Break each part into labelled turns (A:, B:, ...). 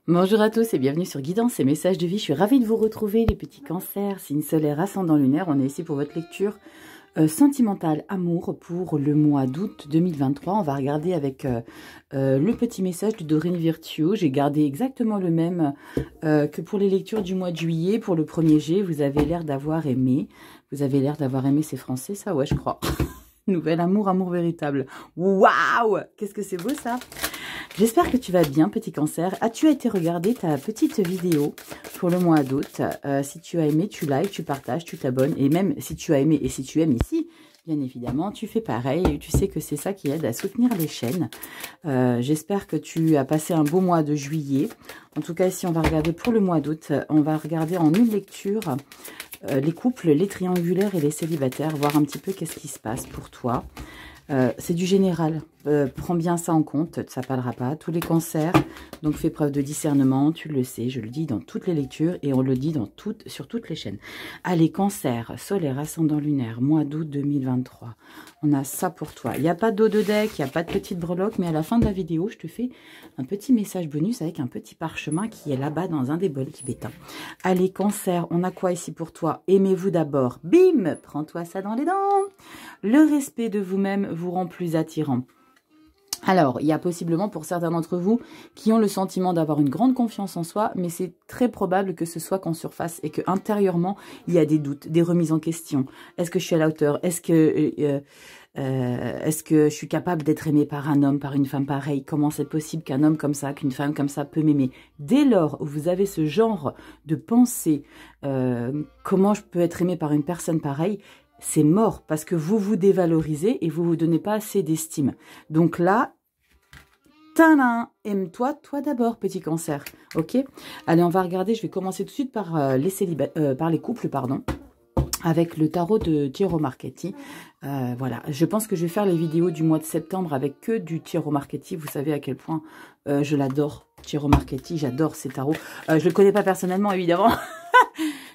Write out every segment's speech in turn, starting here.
A: Bonjour à tous et bienvenue sur Guidance et Messages de Vie. Je suis ravie de vous retrouver les petits cancers, signe solaire, ascendant lunaire. On est ici pour votre lecture sentimentale amour pour le mois d'août 2023. On va regarder avec le petit message de Dorine Virtue. J'ai gardé exactement le même que pour les lectures du mois de juillet. Pour le premier jet, vous avez l'air d'avoir aimé. Vous avez l'air d'avoir aimé, c'est français ça? Ouais, je crois. Nouvel amour, amour véritable. Waouh! Qu'est-ce que c'est beau ça! J'espère que tu vas bien, petit cancer. As-tu été regarder ta petite vidéo pour le mois d'août? Si tu as aimé, tu likes, tu partages, tu t'abonnes. Et même si tu as aimé et si tu aimes ici, bien évidemment, tu fais pareil. Et tu sais que c'est ça qui aide à soutenir les chaînes. J'espère que tu as passé un beau mois de juillet. En tout cas, ici, on va regarder pour le mois d'août. On va regarder en une lecture les couples, les triangulaires et les célibataires. Voir un petit peu qu'est-ce qui se passe pour toi. C'est du général. Prends bien ça en compte, ça ne parlera pas. Tous les cancers, donc fais preuve de discernement, tu le sais, je le dis dans toutes les lectures et on le dit sur toutes les chaînes. Allez, cancer, solaire, ascendant lunaire, mois d'août 2023. On a ça pour toi. Il n'y a pas d'eau de deck, il n'y a pas de petite breloque, mais à la fin de la vidéo, je te fais un petit message bonus avec un petit parchemin qui est là-bas dans un des bols tibétains. Allez, cancer, on a quoi ici pour toi? Aimez-vous d'abord. Bim! Prends-toi ça dans les dents. Le respect de vous-même vous rend plus attirant. Alors, il y a possiblement pour certains d'entre vous qui ont le sentiment d'avoir une grande confiance en soi, mais c'est très probable que ce soit qu'en surface et que intérieurement il y a des doutes, des remises en question. Est-ce que je suis à la hauteur? Est-ce que je suis capable d'être aimée par un homme, par une femme pareille? Comment c'est possible qu'un homme comme ça, qu'une femme comme ça peut m'aimer? Dès lors où vous avez ce genre de pensée, comment je peux être aimée par une personne pareille? C'est mort parce que vous vous dévalorisez et vous vous donnez pas assez d'estime. Donc là, tadam, aime-toi, toi d'abord, petit cancer. Ok? Allez, on va regarder. Je vais commencer tout de suite par les couples, pardon, avec le tarot de Tiro Marchetti. Voilà, je pense que je vais faire les vidéos du mois de septembre avec que du Tiro Marchetti. Vous savez à quel point je l'adore, Tiro Marchetti. J'adore ces tarots. Je le connais pas personnellement, évidemment.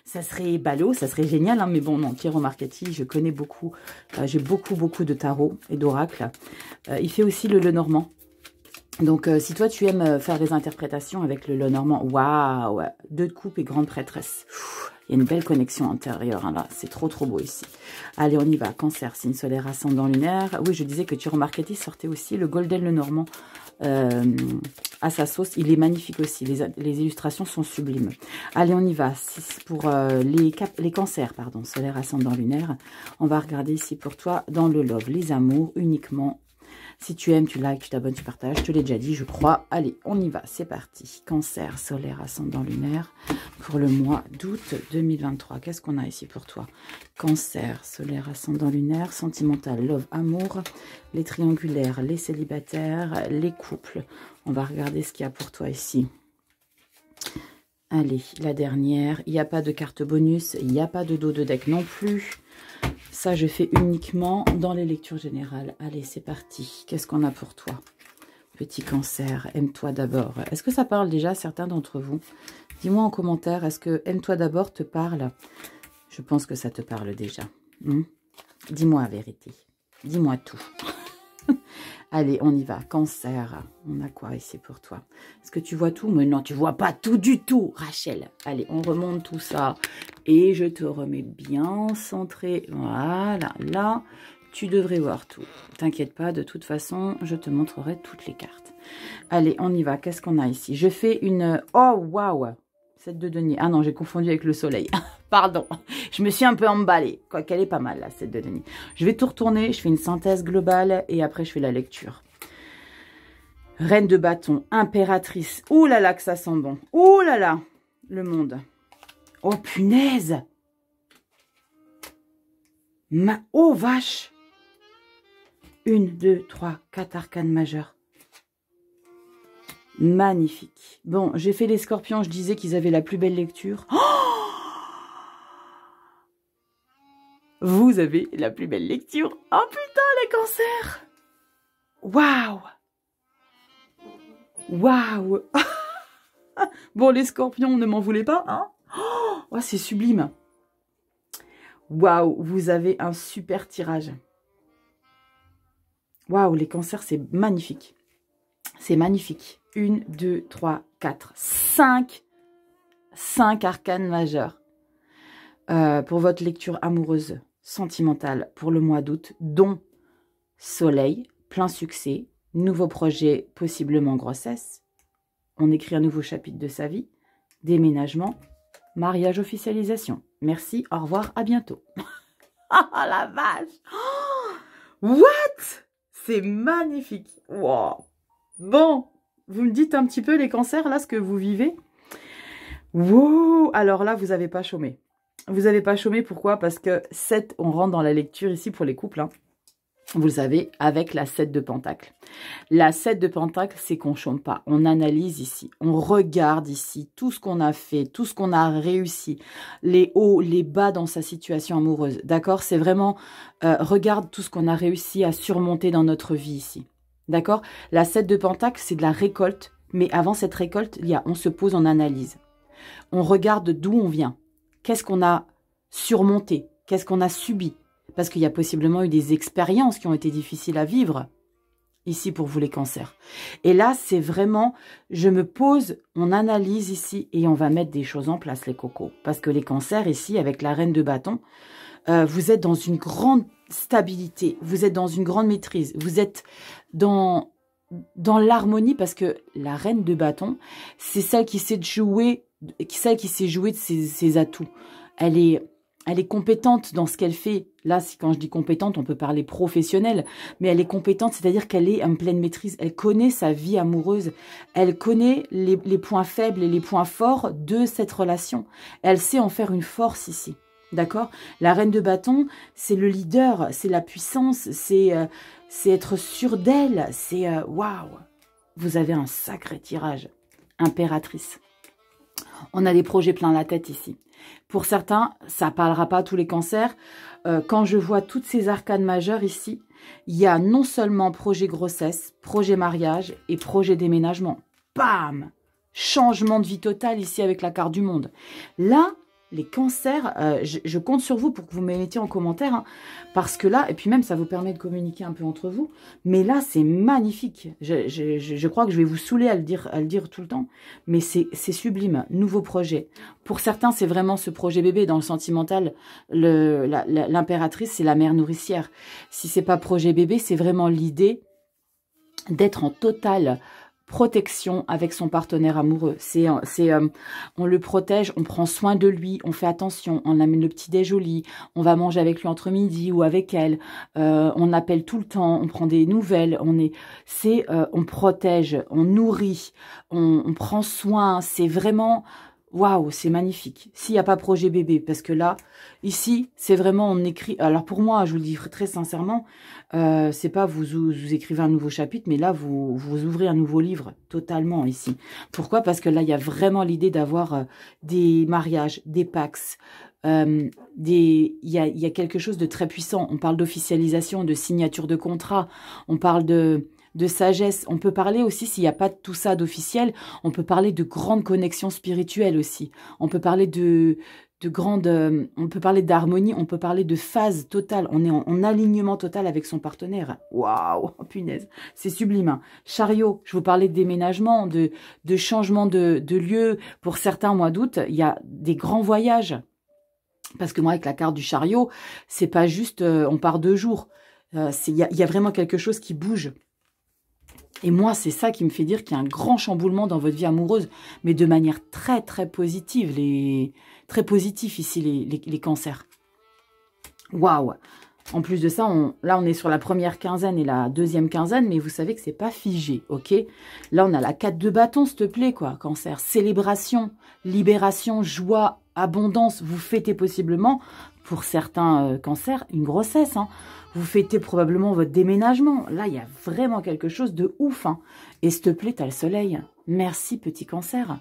A: Ça serait ballot, ça serait génial, hein, mais bon, non, Tiro Marchetti, je connais beaucoup. J'ai beaucoup de tarots et d'oracles. Il fait aussi le Lenormand. Donc, si toi, tu aimes faire des interprétations avec le Lenormand, waouh, deux de coupe et grande prêtresse. Il y a une belle connexion intérieure, hein, là. C'est trop beau ici. Allez, on y va. Cancer, signe solaire, ascendant lunaire. Oui, je disais que Tiro Marchetti sortait aussi le Golden Lenormand à sa sauce. Il est magnifique aussi. Les illustrations sont sublimes. Allez, on y va. Pour les cancers, pardon, solaire, ascendant lunaire. On va regarder ici pour toi dans le love, les amours uniquement. Si tu aimes, tu likes, tu t'abonnes, tu partages. Je te l'ai déjà dit, je crois. Allez, on y va, c'est parti. Cancer, solaire, ascendant lunaire pour le mois d'août 2023. Qu'est-ce qu'on a ici pour toi? Cancer, solaire, ascendant lunaire, sentimental, love, amour, les triangulaires, les célibataires, les couples. On va regarder ce qu'il y a pour toi ici. Allez, la dernière. Il n'y a pas de carte bonus, il n'y a pas de dos de deck non plus. Ça, je fais uniquement dans les lectures générales. Allez, c'est parti. Qu'est-ce qu'on a pour toi? Petit cancer, aime-toi d'abord. Est-ce que ça parle déjà à certains d'entre vous? Dis-moi en commentaire, est-ce que aime-toi d'abord te parle? Je pense que ça te parle déjà. Dis-moi la vérité. Dis-moi tout. Allez, on y va. Cancer, on a quoi ici pour toi? Est-ce que tu vois tout? Mais non, tu vois pas tout du tout, Rachel. Allez, on remonte tout ça. Et je te remets bien centré. Voilà, là, tu devrais voir tout. T'inquiète pas, de toute façon, je te montrerai toutes les cartes. Allez, on y va. Qu'est-ce qu'on a ici? Je fais une... Oh, waouh! 7 de denier. Ah non, j'ai confondu avec le soleil. Pardon, je me suis un peu emballée. Quoi qu'elle est pas mal, la 7 de denier. Je vais tout retourner, je fais une synthèse globale et après je fais la lecture. Reine de bâton, impératrice. Ouh là là que ça sent bon. Ouh là là, le monde. Oh punaise. Oh vache. 1, 2, 3, 4 arcanes majeures. Magnifique. Bon, j'ai fait les scorpions, je disais qu'ils avaient la plus belle lecture. Oh, vous avez la plus belle lecture. Oh putain, les cancers. Waouh. Waouh. Bon, les scorpions, ne m'en voulez pas, hein? Oh, c'est sublime. Waouh, vous avez un super tirage. Waouh, les cancers, c'est magnifique. C'est magnifique. 1, 2, 3, 4, 5 arcanes majeurs pour votre lecture amoureuse, sentimentale pour le mois d'août, dont Soleil, plein succès, nouveau projet, possiblement grossesse, on écrit un nouveau chapitre de sa vie, déménagement, mariage, officialisation. Merci, au revoir, à bientôt. Ah la vache! What? C'est magnifique. Wow. Bon, vous me dites un petit peu les cancers, là, ce que vous vivez. Wow. Alors là, vous n'avez pas chômé. Vous n'avez pas chômé, pourquoi? Parce que 7, on rentre dans la lecture ici pour les couples, hein. Vous le savez, avec la 7 de Pentacle. La 7 de Pentacle, c'est qu'on ne chôme pas. On analyse ici, on regarde ici tout ce qu'on a fait, tout ce qu'on a réussi, les hauts, les bas dans sa situation amoureuse. D'accord? C'est vraiment, regarde tout ce qu'on a réussi à surmonter dans notre vie ici. D'accord? La 7 de Pentacle, c'est de la récolte. Mais avant cette récolte, on se pose en analyse. On regarde d'où on vient. Qu'est-ce qu'on a surmonté? Qu'est-ce qu'on a subi? Parce qu'il y a possiblement eu des expériences qui ont été difficiles à vivre, ici pour vous les cancers. Et là, c'est vraiment, je me pose, on analyse ici et on va mettre des choses en place, les cocos. Parce que les cancers, ici, avec la reine de bâton, vous êtes dans une grande stabilité, vous êtes dans une grande maîtrise, vous êtes dans l'harmonie, parce que la reine de bâton, c'est celle qui sait jouer, de ses atouts. Elle est compétente dans ce qu'elle fait. Là, quand je dis compétente, on peut parler professionnelle, mais elle est compétente, c'est-à-dire qu'elle est en pleine maîtrise. Elle connaît sa vie amoureuse. Elle connaît les points faibles et les points forts de cette relation. Elle sait en faire une force ici. D'accord? La reine de bâton, c'est le leader, c'est la puissance, c'est être sûr d'elle. C'est waouh! Vous avez un sacré tirage. Impératrice. On a des projets plein la tête ici. Pour certains, ça ne parlera pas à tous les cancers. Quand je vois toutes ces arcanes majeures ici, il y a non seulement projet grossesse, projet mariage et projet déménagement. Bam! Changement de vie total ici avec la carte du monde. Là, les cancers, je compte sur vous pour que vous me mettiez en commentaire, hein, parce que là, et puis même ça vous permet de communiquer un peu entre vous, mais là c'est magnifique. Je crois que je vais vous saouler à le dire tout le temps, mais c'est sublime. Nouveau projet. Pour certains, c'est vraiment ce projet bébé. Dans le sentimental, l'impératrice, c'est la mère nourricière. Si c'est pas projet bébé, c'est vraiment l'idée d'être en totale protection avec son partenaire amoureux. On le protège, on prend soin de lui, on fait attention, on amène le petit-déj au lit, on va manger avec lui entre midi ou avec elle, on appelle tout le temps, on prend des nouvelles, on protège, on nourrit, on prend soin, c'est vraiment... Waouh, c'est magnifique. S'il n'y a pas projet bébé, parce que là, ici, c'est vraiment, on écrit... Alors pour moi, je vous le dis très sincèrement, c'est pas vous écrivez un nouveau chapitre, mais là, vous ouvrez un nouveau livre, totalement, ici. Pourquoi? Parce que là, il y a vraiment l'idée d'avoir des mariages, des pax, il y a quelque chose de très puissant. On parle d'officialisation, de signature de contrat, on parle de sagesse. On peut parler aussi, s'il n'y a pas tout ça d'officiel, on peut parler de grandes connexions spirituelles aussi. On peut parler on peut parler d'harmonie, on peut parler de phase totale. On est en alignement total avec son partenaire. Waouh, punaise, c'est sublime. Hein. Chariot, je vous parlais de déménagement, de changement de lieu. Pour certains mois d'août, il y a des grands voyages. Parce que moi, avec la carte du chariot, c'est pas juste on part 2 jours. Il y a vraiment quelque chose qui bouge. Et moi, c'est ça qui me fait dire qu'il y a un grand chamboulement dans votre vie amoureuse, mais de manière très, très positive. Très positif ici, les cancers. Waouh! En plus de ça, là, on est sur la première quinzaine et la deuxième quinzaine, mais vous savez que c'est pas figé, ok? Là, on a la 4 de bâton, s'il te plaît, quoi, cancer. Célébration, libération, joie, abondance. Vous fêtez possiblement, pour certains cancers, une grossesse, hein. Vous fêtez probablement votre déménagement. Là, il y a vraiment quelque chose de ouf. Hein. Et s'il te plaît, tu as le soleil. Merci, petit cancer.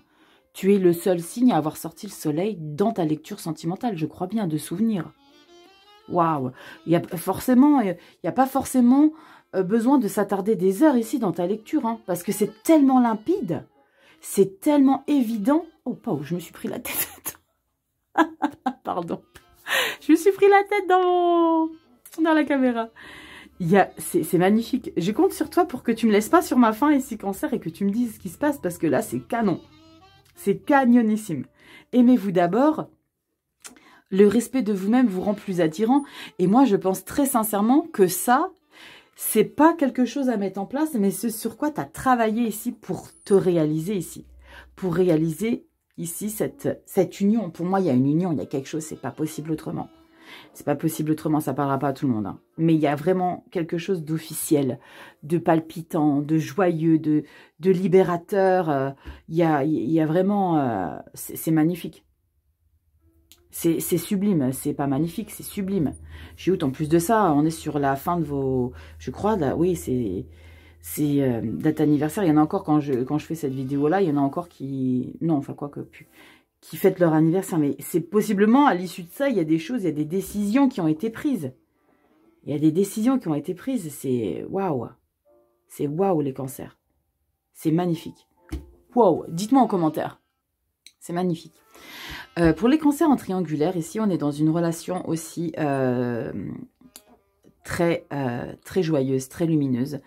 A: Tu es le seul signe à avoir sorti le soleil dans ta lecture sentimentale, je crois bien, de souvenir. Waouh. Il n'y a pas forcément besoin de s'attarder des heures ici dans ta lecture. Hein, parce que c'est tellement limpide. C'est tellement évident. Oh, pas où je me suis pris la tête. Pardon. Je me suis pris la tête dans la caméra. C'est magnifique. Je compte sur toi pour que tu me laisses pas sur ma faim ici, cancer, et que tu me dises ce qui se passe, parce que là, c'est canon. C'est cagnonissime. Aimez-vous d'abord. Le respect de vous-même vous rend plus attirant. Et moi, je pense très sincèrement que ça, c'est pas quelque chose à mettre en place, mais ce sur quoi tu as travaillé ici pour te réaliser ici. Pour réaliser ici cette union. Pour moi, il y a une union, il y a quelque chose, c'est pas possible autrement. C'est pas possible autrement, ça parlera pas à tout le monde. Hein. Mais il y a vraiment quelque chose d'officiel, de palpitant, de joyeux, de libérateur. Il y a vraiment... c'est magnifique. C'est sublime, c'est pas magnifique, c'est sublime. Chiout, en plus de ça, on est sur la fin de vos... Je crois, là, oui, c'est date anniversaire. Il y en a encore, quand je fais cette vidéo-là, il y en a encore qui... Non, enfin, quoi que... Qui fêtent leur anniversaire. Mais c'est possiblement, à l'issue de ça, il y a des choses, il y a des décisions qui ont été prises. Il y a des décisions qui ont été prises. C'est waouh. C'est waouh, les cancers. C'est magnifique. Waouh. Dites-moi en commentaire. C'est magnifique. Pour les cancers en triangulaire, ici, on est dans une relation aussi très joyeuse, très lumineuse.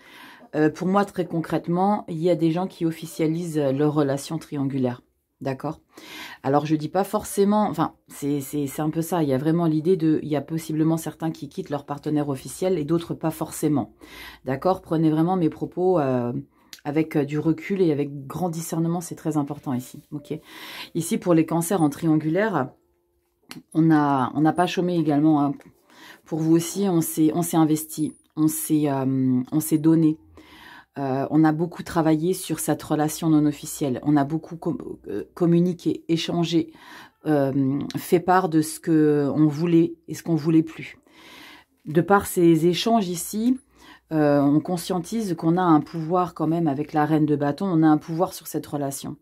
A: Pour moi, très concrètement, il y a des gens qui officialisent leur relation triangulaire. D'accord? Alors, je dis pas forcément... Enfin, c'est un peu ça. Il y a vraiment l'idée de... Il y a possiblement certains qui quittent leur partenaire officiel et d'autres pas forcément. D'accord? Prenez vraiment mes propos... avec du recul et avec grand discernement, c'est très important ici. Ok. Ici, pour les cancers en triangulaire, on n'a pas chômé également. Hein. Pour vous aussi, on s'est investi, on s'est donné. On a beaucoup travaillé sur cette relation non officielle. On a beaucoup communiqué, échangé, fait part de ce qu'on voulait et ce qu'on voulait plus. De par ces échanges ici... on conscientise qu'on a un pouvoir quand même avec la reine de bâton, on a un pouvoir sur cette relation.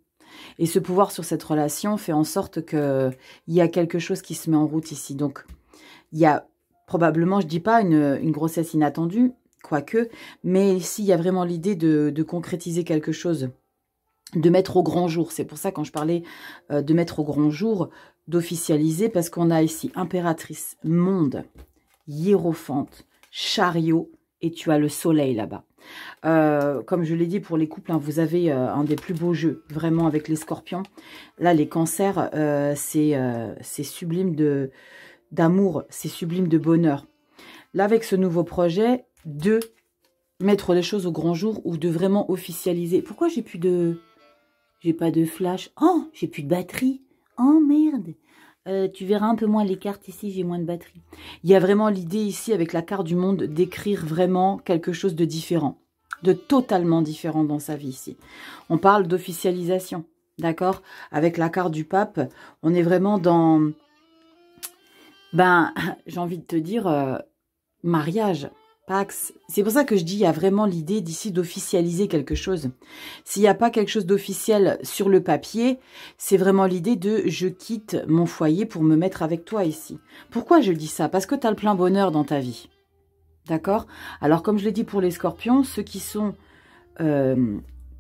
A: Et ce pouvoir sur cette relation fait en sorte qu'il y a quelque chose qui se met en route ici. Donc, il y a probablement, je ne dis pas une grossesse inattendue, quoique, mais ici, il y a vraiment l'idée de concrétiser quelque chose, de mettre au grand jour. C'est pour ça, quand je parlais de mettre au grand jour, d'officialiser, parce qu'on a ici impératrice, monde, hiérophante, chariot, et tu as le soleil là-bas. Comme je l'ai dit pour les couples, hein, vous avez un des plus beaux jeux, vraiment avec les scorpions. Là, les cancers, c'est sublime d'amour, c'est sublime de bonheur. Là, avec ce nouveau projet, de mettre les choses au grand jour ou de vraiment officialiser. Pourquoi j'ai plus de... J'ai pas de flash. Oh, j'ai plus de batterie. Oh, merde. Tu verras un peu moins les cartes ici, j'ai moins de batterie. Il y a vraiment l'idée ici, avec la carte du monde, d'écrire vraiment quelque chose de différent. De totalement différent dans sa vie ici. On parle d'officialisation, d'accord? Avec la carte du pape, on est vraiment dans... Ben, j'ai envie de te dire, mariage, pax. C'est pour ça que je dis, il y a vraiment l'idée d'ici d'officialiser quelque chose. S'il n'y a pas quelque chose d'officiel sur le papier, c'est vraiment l'idée de je quitte mon foyer pour me mettre avec toi ici. Pourquoi je dis ça? Parce que tu as le plein bonheur dans ta vie. D'accord? Alors, comme je l'ai dit pour les scorpions, ceux qui sont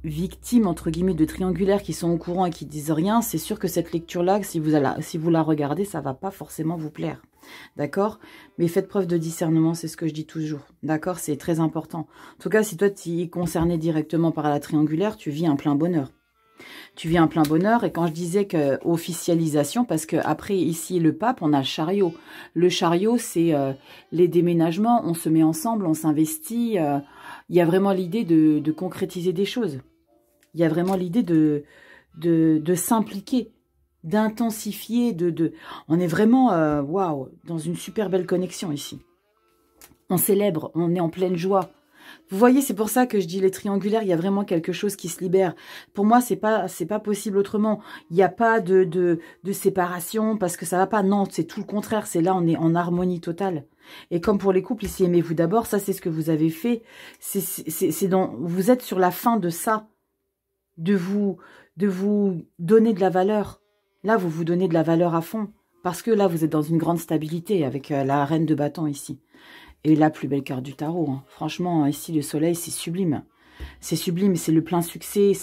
A: victimes, entre guillemets, de triangulaires, qui sont au courant et qui disent rien, c'est sûr que cette lecture-là, si vous la regardez, ça va pas forcément vous plaire. D'accord? Mais faites preuve de discernement, c'est ce que je dis toujours. D'accord? C'est très important. En tout cas, si toi, tu es concerné directement par la triangulaire, tu vis un plein bonheur. Tu vis un plein bonheur. Et quand je disais que officialisation, parce que après ici, le pape, on a le chariot. Le chariot, c'est les déménagements. On se met ensemble, on s'investit. Il y a vraiment l'idée de concrétiser des choses. Il y a vraiment l'idée de s'impliquer, d'intensifier, on est vraiment, waouh, dans une super belle connexion ici. On célèbre, on est en pleine joie. Vous voyez, c'est pour ça que je dis les triangulaires, il y a vraiment quelque chose qui se libère. Pour moi, c'est pas possible autrement. Il n'y a pas de séparation parce que ça va pas. Non, c'est tout le contraire. C'est là, on est en harmonie totale. Et comme pour les couples, ici, aimez-vous d'abord. Ça, c'est ce que vous avez fait. Vous êtes sur la fin de ça. De vous donner de la valeur. Là, vous vous donnez de la valeur à fond. Parce que là, vous êtes dans une grande stabilité avec la reine de bâton ici. Et la plus belle carte du tarot. Hein. Franchement, ici, le soleil, c'est sublime. C'est sublime, c'est le plein succès.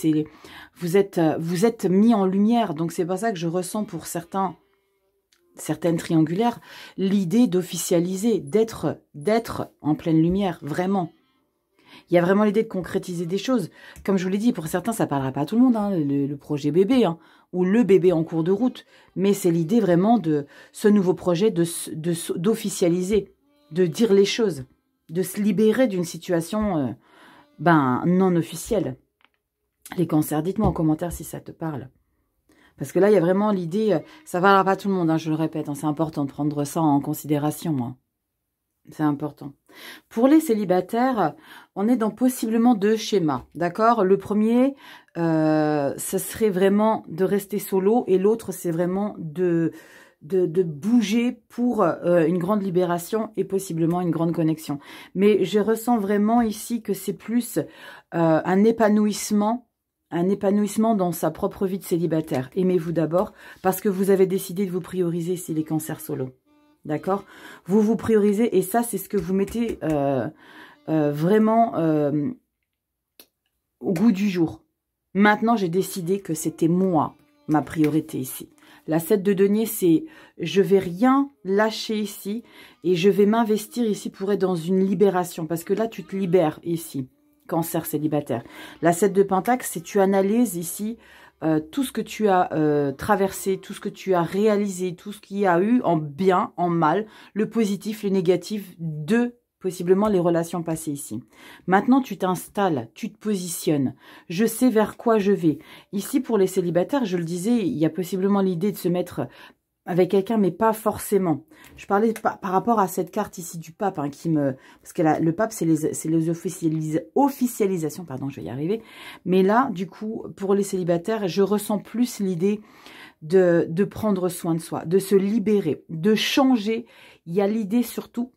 A: Vous êtes mis en lumière. Donc, c'est pour ça que je ressens pour certaines triangulaires l'idée d'officialiser, d'être en pleine lumière, vraiment. Il y a vraiment l'idée de concrétiser des choses. Comme je vous l'ai dit, pour certains, ça ne parlera pas à tout le monde, hein, le projet bébé, hein, ou le bébé en cours de route. Mais c'est l'idée vraiment de ce nouveau projet d'officialiser, de dire les choses, de se libérer d'une situation non officielle. Les cancers, dites-moi en commentaire si ça te parle. Parce que là, il y a vraiment l'idée, ça ne parlera pas à tout le monde, hein, je le répète, hein, c'est important de prendre ça en considération. Hein. C'est important. Pour les célibataires, on est dans possiblement 2 schémas, d'accord? Le premier, ce serait vraiment de rester solo et l'autre, c'est vraiment de bouger pour une grande libération et possiblement une grande connexion. Mais je ressens vraiment ici que c'est plus un épanouissement dans sa propre vie de célibataire. Aimez-vous d'abord parce que vous avez décidé de vous prioriser ici les cancers solo. D'accord? Vous vous priorisez et ça, c'est ce que vous mettez vraiment au goût du jour. Maintenant, j'ai décidé que c'était moi, ma priorité ici. La 7 de denier, c'est je vais rien lâcher ici et je vais m'investir ici pour être dans une libération. Parce que là, tu te libères ici, cancer célibataire. La 7 de pentacle, c'est tu analyses ici tout ce que tu as traversé, tout ce que tu as réalisé, tout ce qu'il y a eu en bien, en mal, le positif, le négatif de possiblement les relations passées ici. Maintenant, tu t'installes, tu te positionnes. Je sais vers quoi je vais. Ici, pour les célibataires, je le disais, il y a possiblement l'idée de se mettre avec quelqu'un, mais pas forcément. Je parlais par rapport à cette carte ici du pape, hein, parce que le pape, c'est les officialisations, pardon, je vais y arriver. Mais là, du coup, pour les célibataires, je ressens plus l'idée de prendre soin de soi, de se libérer, de changer. Il y a l'idée surtout,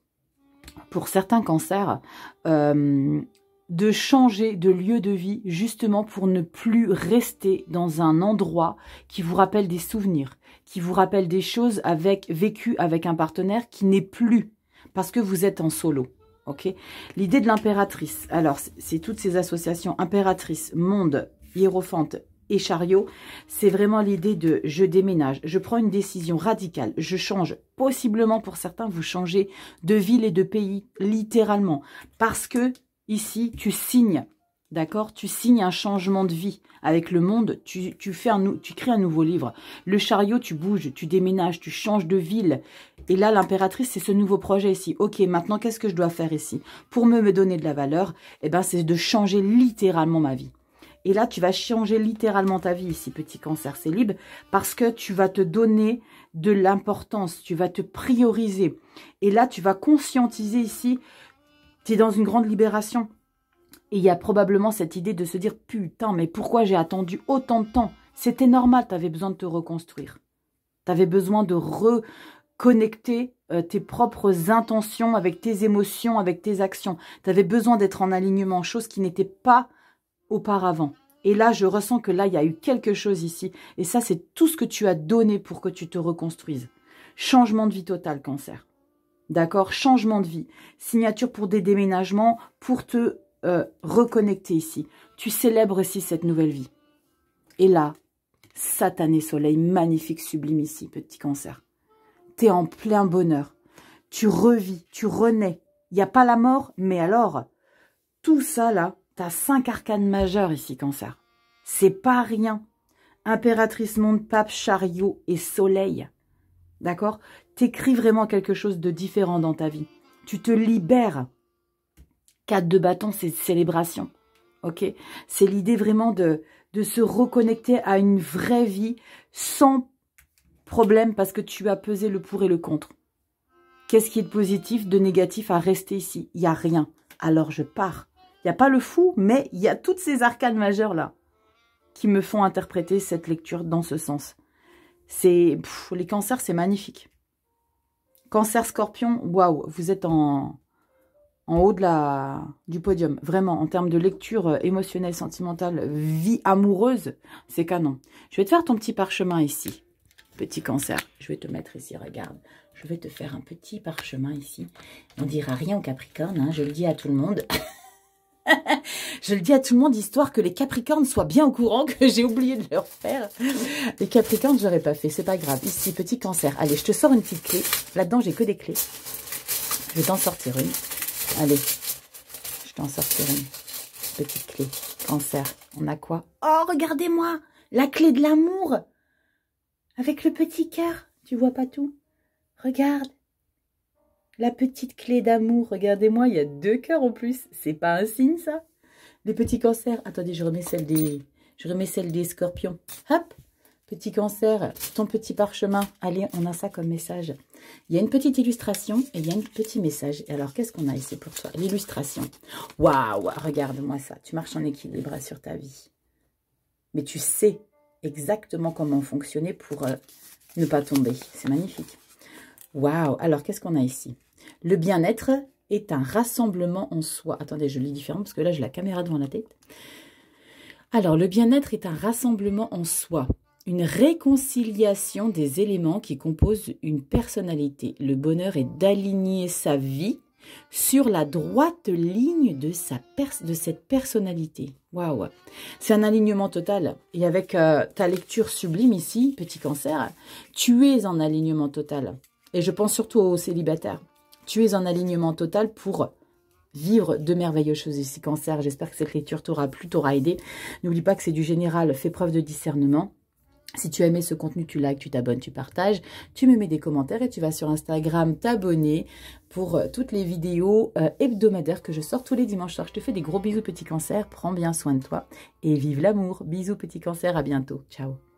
A: pour certains cancers, de changer de lieu de vie, justement pour ne plus rester dans un endroit qui vous rappelle des souvenirs, qui vous rappelle des choses vécues avec un partenaire qui n'est plus, parce que vous êtes en solo. Okay. L'idée de l'impératrice, alors c'est toutes ces associations, impératrice, monde, hiérophante et chariot, c'est vraiment l'idée de je déménage, je prends une décision radicale, je change, possiblement pour certains, vous changez de ville et de pays, littéralement, parce que ici, tu signes, d'accord? Tu signes un changement de vie avec le monde, tu crées un nouveau livre. Le chariot, tu bouges, tu déménages, tu changes de ville. Et là, l'impératrice, c'est ce nouveau projet ici. Ok, maintenant, qu'est-ce que je dois faire ici? Pour me donner de la valeur, eh ben, c'est de changer littéralement ma vie. Et là, tu vas changer littéralement ta vie ici, petit cancer célib, parce que tu vas te donner de l'importance, tu vas te prioriser. Et là, tu vas conscientiser ici, tu es dans une grande libération. Et il y a probablement cette idée de se dire, putain, mais pourquoi j'ai attendu autant de temps? C'était normal, tu avais besoin de te reconstruire. Tu avais besoin de reconnecter tes propres intentions avec tes émotions, avec tes actions. Tu avais besoin d'être en alignement, chose qui n'était pas auparavant. Et là, je ressens que là, il y a eu quelque chose ici. Et ça, c'est tout ce que tu as donné pour que tu te reconstruises. Changement de vie total, cancer. D'accord? Changement de vie. Signature pour des déménagements, pour te reconnecter ici. Tu célèbres ici cette nouvelle vie. Et là, satané soleil, magnifique, sublime ici, petit cancer. Tu es en plein bonheur. Tu revis, tu renais. Il n'y a pas la mort, mais alors, tout ça là, tu as 5 arcanes majeures ici, cancer. C'est pas rien. Impératrice, monde, pape, chariot et soleil. D'accord? T'écris vraiment quelque chose de différent dans ta vie. Tu te libères. 4 de bâton, c'est célébration. Ok? C'est l'idée vraiment de se reconnecter à une vraie vie sans problème parce que tu as pesé le pour et le contre. Qu'est-ce qui est de positif, de négatif à rester ici? Il n'y a rien. Alors je pars. Il n'y a pas le fou, mais il y a toutes ces arcanes majeures là qui me font interpréter cette lecture dans ce sens. Les cancers, c'est magnifique. Cancer, scorpion, waouh, vous êtes en haut du podium. Vraiment, en termes de lecture émotionnelle, sentimentale, vie amoureuse, c'est canon. Je vais te faire ton petit parchemin ici, petit cancer. Je vais te mettre ici, regarde. Je vais te faire un petit parchemin ici. On dira rien au Capricorne, hein, je le dis à tout le monde. Je le dis à tout le monde, histoire que les Capricornes soient bien au courant que j'ai oublié de leur faire. Les Capricornes, je n'aurais pas fait, c'est pas grave. Ici, petit cancer. Allez, je te sors une petite clé. Là-dedans, j'ai que des clés. Je vais t'en sortir une. Allez, je t'en sortir une. Petite clé. Cancer. On a quoi? Oh, regardez-moi! La clé de l'amour! Avec le petit cœur. Tu vois pas tout? Regarde. La petite clé d'amour. Regardez-moi, il y a 2 cœurs en plus. C'est pas un signe, ça? Les petits cancers. Attendez, je remets celle des scorpions. Hop! Petit cancer, ton petit parchemin. Allez, on a ça comme message. Il y a une petite illustration et il y a un petit message. Et alors, qu'est-ce qu'on a ici pour toi? L'illustration. Waouh, regarde-moi ça. Tu marches en équilibre sur ta vie. Mais tu sais exactement comment fonctionner pour ne pas tomber. C'est magnifique. Waouh. Alors, qu'est-ce qu'on a ici? Le bien-être est un rassemblement en soi. Attendez, je lis différent parce que là, j'ai la caméra devant la tête. Alors, le bien-être est un rassemblement en soi. Une réconciliation des éléments qui composent une personnalité. Le bonheur est d'aligner sa vie sur la droite ligne de cette personnalité. Waouh! C'est un alignement total. Et avec ta lecture sublime ici, petit cancer, tu es en alignement total. Et je pense surtout aux célibataires. Tu es en alignement total pour vivre de merveilleuses choses ici, cancer. J'espère que cette lecture t'aura plu, t'aura aidé. N'oublie pas que c'est du général, fais preuve de discernement. Si tu as aimé ce contenu, tu likes, tu t'abonnes, tu partages, tu me mets des commentaires et tu vas sur Instagram t'abonner pour toutes les vidéos hebdomadaires que je sors tous les dimanches soirs. Je te fais des gros bisous petit cancer, prends bien soin de toi et vive l'amour. Bisous petit cancer, à bientôt. Ciao.